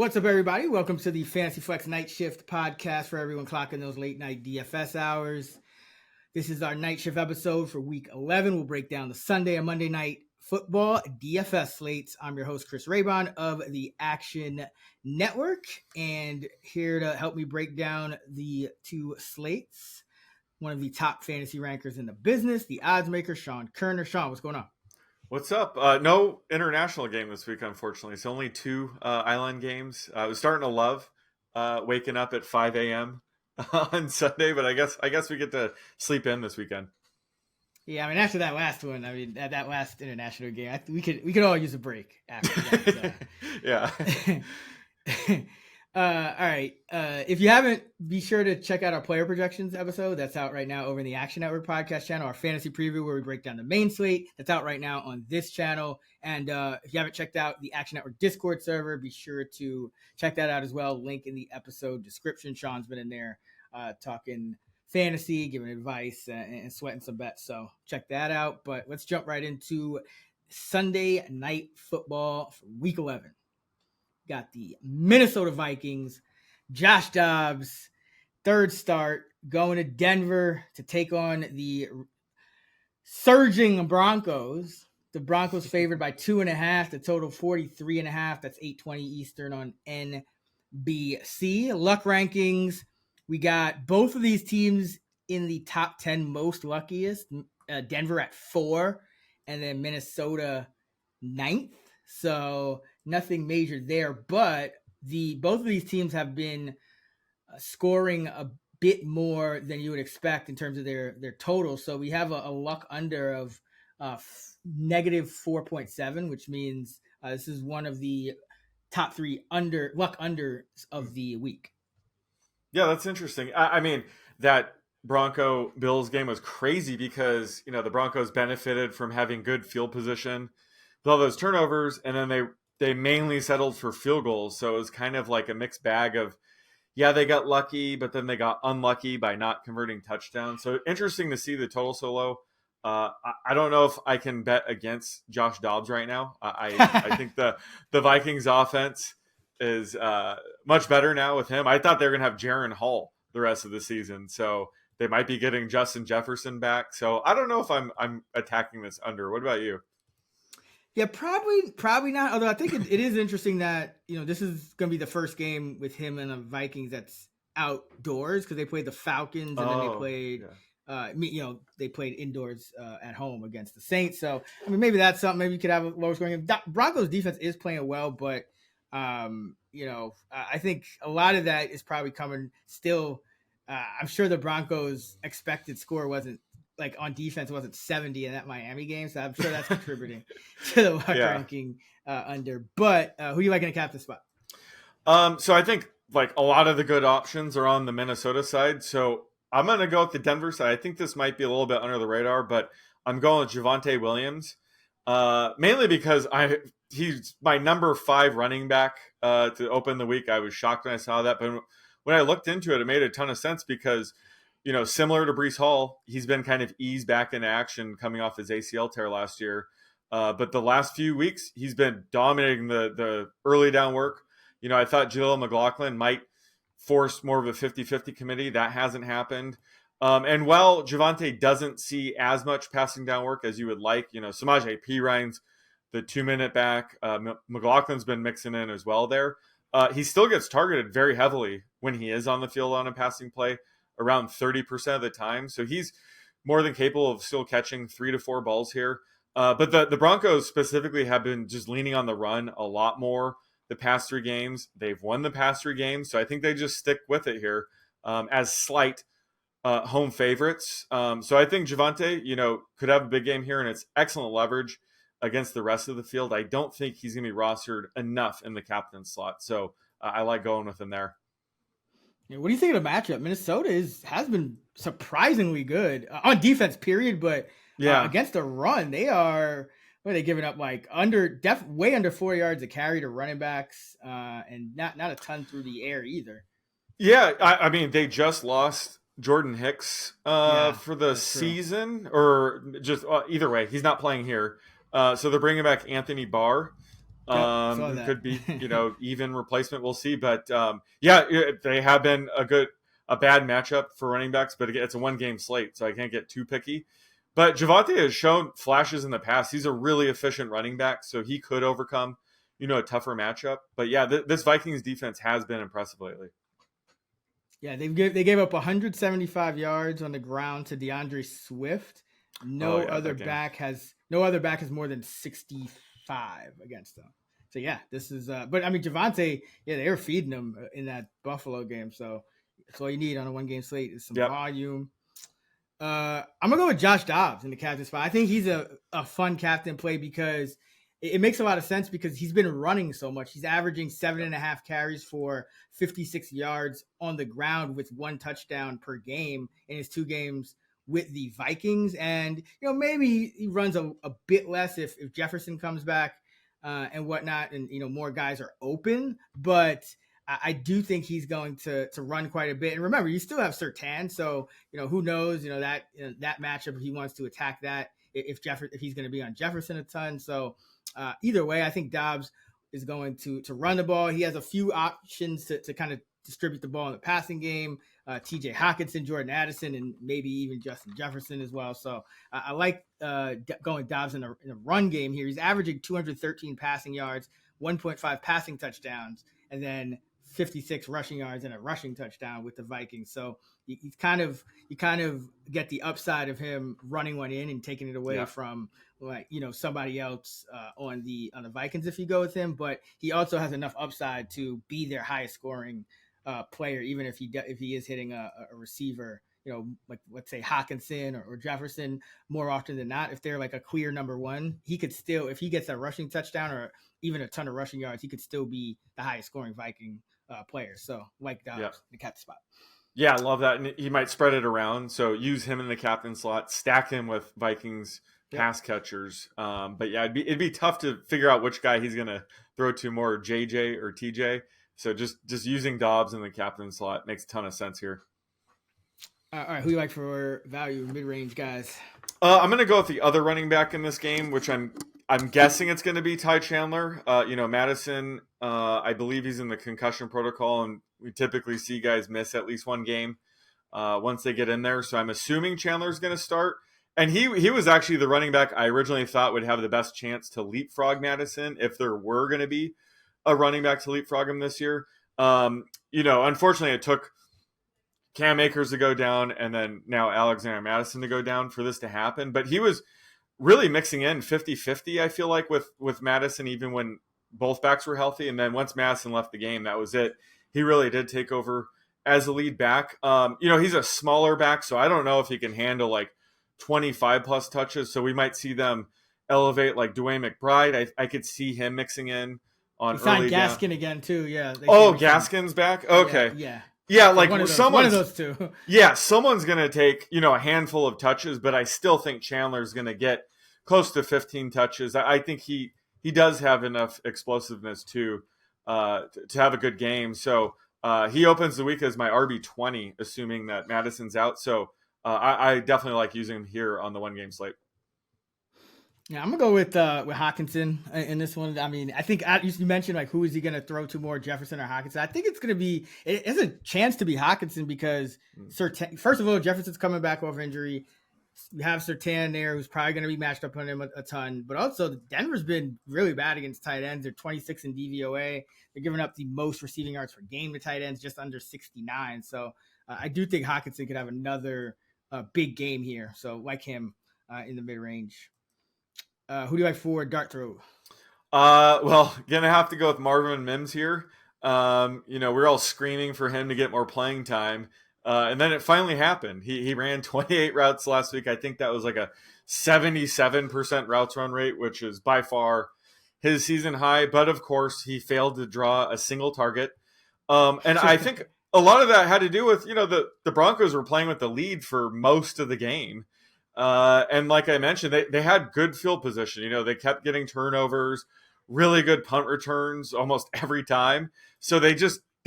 What's up, everybody? Welcome to the Fantasy Flex Night Shift podcast for everyone clocking those late night DFS hours. This is our night shift episode for week 11. We'll break down the Sunday and Monday night football DFS slates. I'm your host, Chris Raybon of the Action Network, and here to help me break down the two slates, one of the top fantasy rankers in the business, the odds maker, Sean Kerner. Sean, what's going on? What's up? No international game this week, unfortunately. It's only two island games. I was starting to love waking up at 5 a.m. on Sunday, but I guess we get to sleep in this weekend. Yeah, I mean, after that last one, that last international game, we could all use a break after that. Yeah. All right. If you haven't, be sure to check out our player projections episode. That's out right now over in the Action Network podcast channel. Our fantasy preview where we break down the main slate. That's out right now on this channel. And if you haven't checked out the Action Network Discord server, be sure to check that out as well. Link in the episode description. Sean's been in there talking fantasy, giving advice, and sweating some bets. So check that out. But let's jump right into Sunday night football for week 11. Got the Minnesota Vikings, Josh Dobbs, third start, going to Denver to take on the surging Broncos. The Broncos favored by 2.5, the total 43.5. That's 8:20 Eastern on NBC. Luck rankings, we got both of these teams in the top 10 most luckiest. Denver at 4, and then Minnesota 9th. So nothing major there, but both of these teams have been scoring a bit more than you would expect in terms of their total. So we have a luck under of negative 4.7, which means this is one of the top 3 luck unders of the week. Yeah, that's interesting. I mean, that Bronco Bills game was crazy because, the Broncos benefited from having good field position with all those turnovers, and then they mainly settled for field goals. So it was kind of like a mixed bag of, they got lucky, but then they got unlucky by not converting touchdowns. So interesting to see the total so low. I don't know if I can bet against Josh Dobbs right now. I think the Vikings offense is much better now with him. I thought they were going to have Jaron Hall the rest of the season. So they might be getting Justin Jefferson back. So I don't know if I'm attacking this under. What about you? Yeah, probably not. Although I think it is interesting that, this is going to be the first game with him and the Vikings that's outdoors because they played the Falcons and then they played, they played indoors at home against the Saints. So, I mean, maybe that's something. Maybe you could have a lower scoring game. Broncos defense is playing well, but, I think a lot of that is probably coming still. I'm sure the Broncos expected score wasn't, like on defense, wasn't 70 in that Miami game. So I'm sure that's contributing to the luck ranking under. But who do you like in a captain spot? So I think like a lot of the good options are on the Minnesota side. So I'm going to go with the Denver side. I think this might be a little bit under the radar, but I'm going with Javonte Williams, mainly because he's my number 5 running back to open the week. I was shocked when I saw that, but when I looked into it, it made a ton of sense because similar to Breece Hall, he's been kind of eased back into action coming off his ACL tear last year. But the last few weeks, he's been dominating the early down work. I thought Jaleel McLaughlin might force more of a 50-50 committee. That hasn't happened. And while Javonte doesn't see as much passing down work as you would like, Samaje Perine's the 2-minute back. McLaughlin's been mixing in as well there. He still gets targeted very heavily when he is on the field on a passing play, around 30% of the time. So he's more than capable of still catching 3 to 4 balls here. But the Broncos specifically have been just leaning on the run a lot more the past 3 games. They've won the past 3 games. So I think they just stick with it here as slight home favorites. So I think Javonte, could have a big game here, and it's excellent leverage against the rest of the field. I don't think he's going to be rostered enough in the captain slot. So I like going with him there. What do you think of the matchup? Minnesota has been surprisingly good on defense, period. But against the run, they are giving up like way under 4 yards a carry to running backs, and not a ton through the air either. Yeah, I mean they just lost Jordan Hicks for the season, or just either way, he's not playing here. So they're bringing back Anthony Barr. Saw that. Could be, even replacement. We'll see. But they have been a bad matchup for running backs, but again, it's a 1-game slate, so I can't get too picky. But Javonte has shown flashes in the past. He's a really efficient running back, so he could overcome, a tougher matchup. But yeah, this Vikings defense has been impressive lately. Yeah, they gave up 175 yards on the ground to DeAndre Swift. No other back has more than 65 against them. So yeah, this is. But I mean, Javonte, they were feeding him in that Buffalo game. So that's all you need on a 1-game slate is some volume. I'm gonna go with Josh Dobbs in the captain spot. I think he's a fun captain play because it makes a lot of sense because he's been running so much. He's averaging 7.5 carries for 56 yards on the ground with 1 touchdown per game in his 2 games with the Vikings. And, maybe he runs a bit less if Jefferson comes back and whatnot and, more guys are open. But I do think he's going to run quite a bit. And remember, you still have Surtain. So, who knows, that matchup, if he wants to attack that, if he's going to be on Jefferson a ton. So either way, I think Dobbs is going to run the ball. He has a few options to kind of distribute the ball in the passing game. TJ Hawkinson, Jordan Addison, and maybe even Justin Jefferson as well. So I like going Dobbs in a run game here. He's averaging 213 passing yards, 1.5 passing touchdowns, and then 56 rushing yards and a rushing touchdown with the Vikings. So you kind of get the upside of him running one in and taking it away from somebody else on the Vikings if you go with him. But he also has enough upside to be their highest scoring player, even if he is hitting a receiver, like let's say Hawkinson or Jefferson more often than not. If they're like a clear number 1, he could still, if he gets a rushing touchdown or even a ton of rushing yards, he could still be the highest scoring Viking player. So like Dobbs, the captain spot. Yeah, I love that. And he might spread it around. So use him in the captain slot, stack him with Vikings pass catchers. But yeah, it'd be tough to figure out which guy he's going to throw to more, JJ or TJ. So just using Dobbs in the captain slot makes a ton of sense here. All right, who you like for value mid-range guys? I'm going to go with the other running back in this game, which I'm guessing it's going to be Ty Chandler. Madison, I believe he's in the concussion protocol, and we typically see guys miss at least 1 game once they get in there. So I'm assuming Chandler's going to start. And he was actually the running back I originally thought would have the best chance to leapfrog Madison if there were going to be a running back to leapfrog him this year. Unfortunately, it took Cam Akers to go down and then now Alexander Madison to go down for this to happen. But he was really mixing in 50-50, I feel like, with Madison, even when both backs were healthy. And then once Madison left the game, that was it. He really did take over as a lead back. He's a smaller back, so I don't know if he can handle like 25-plus touches. So we might see them elevate like Dwayne McBride. I could see him mixing in on early down. Gaskin again, too, yeah. Gaskin's back? Okay. Yeah, like one of those 2. Yeah, someone's going to take, a handful of touches, but I still think Chandler's going to get close to 15 touches. I think he does have enough explosiveness to have a good game. So he opens the week as my RB20, assuming that Madison's out. So I definitely like using him here on the 1-game slate. Yeah, I'm gonna go with Hawkinson in this one. I mean, I think you mentioned like who is he gonna throw to more, Jefferson or Hawkinson? I think it's gonna be it's a chance to be Hawkinson because first of all, Jefferson's coming back off injury. You have Surtain there, who's probably gonna be matched up on him a ton. But also, Denver's been really bad against tight ends. They're 26 in DVOA. They're giving up the most receiving yards per game to tight ends, just under 69. So I do think Hawkinson could have another big game here. So like him in the mid range. Who do you like for dart throw? Gonna have to go with Marvin Mims here. We're all screaming for him to get more playing time. And then it finally happened. He ran 28 routes last week. I think that was like a 77% routes run rate, which is by far his season high. But of course, he failed to draw a single target. And I think a lot of that had to do with, the Broncos were playing with the lead for most of the game. And like I mentioned, they had good field position. They kept getting turnovers, really good punt returns almost every time. So they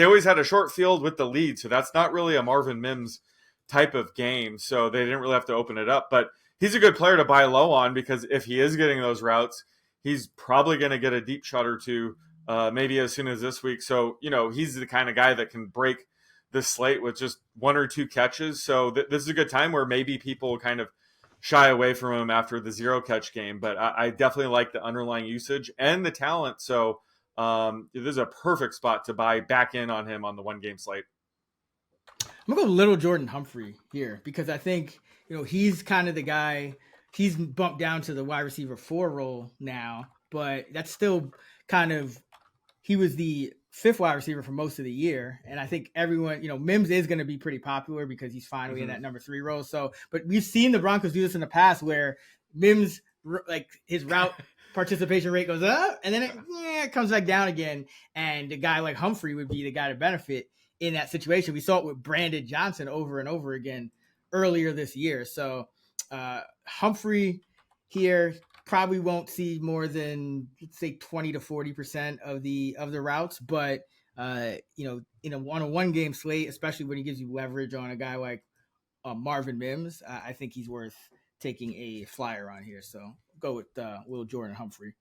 always had a short field with the lead. So that's not really a Marvin Mims type of game. So they didn't really have to open it up. But he's a good player to buy low on because if he is getting those routes, He's probably going to get a deep shot or two, maybe as soon as this week. So, he's the kind of guy that can break the slate with just one or two catches. So this is a good time where maybe people kind of shy away from him after the 0 catch game. But I definitely like the underlying usage and the talent. So this is a perfect spot to buy back in on him on the 1 game slate. I'm gonna go little Jordan Humphrey here because I think he's kind of the guy. He's bumped down to the wide receiver 4 role now, but that's still kind of he was the 5th wide receiver for most of the year, and I think everyone Mims is going to be pretty popular because he's finally in that number 3 role. So, but we've seen the Broncos do this in the past where Mims like his route participation rate goes up and then it comes back down again, and a guy like Humphrey would be the guy to benefit in that situation. We saw it with Brandon Johnson over and over again earlier this year. So Humphrey here probably won't see more than, let's say, 20 to 40% of the routes, but on a 1 game slate, especially when he gives you leverage on a guy like Marvin Mims, I think he's worth taking a flyer on here. So go with Will Jordan Humphrey.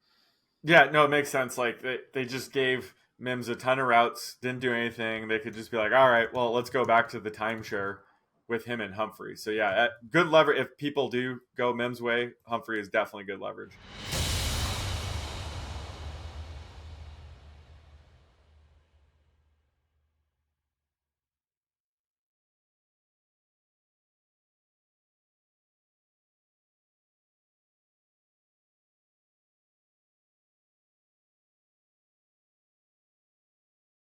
Yeah, no, it makes sense. Like they just gave Mims a ton of routes, didn't do anything. They could just be like, all right, well, let's go back to the timeshare with him and Humphrey. So yeah, good leverage. If people do go Mims way, Humphrey is definitely good leverage.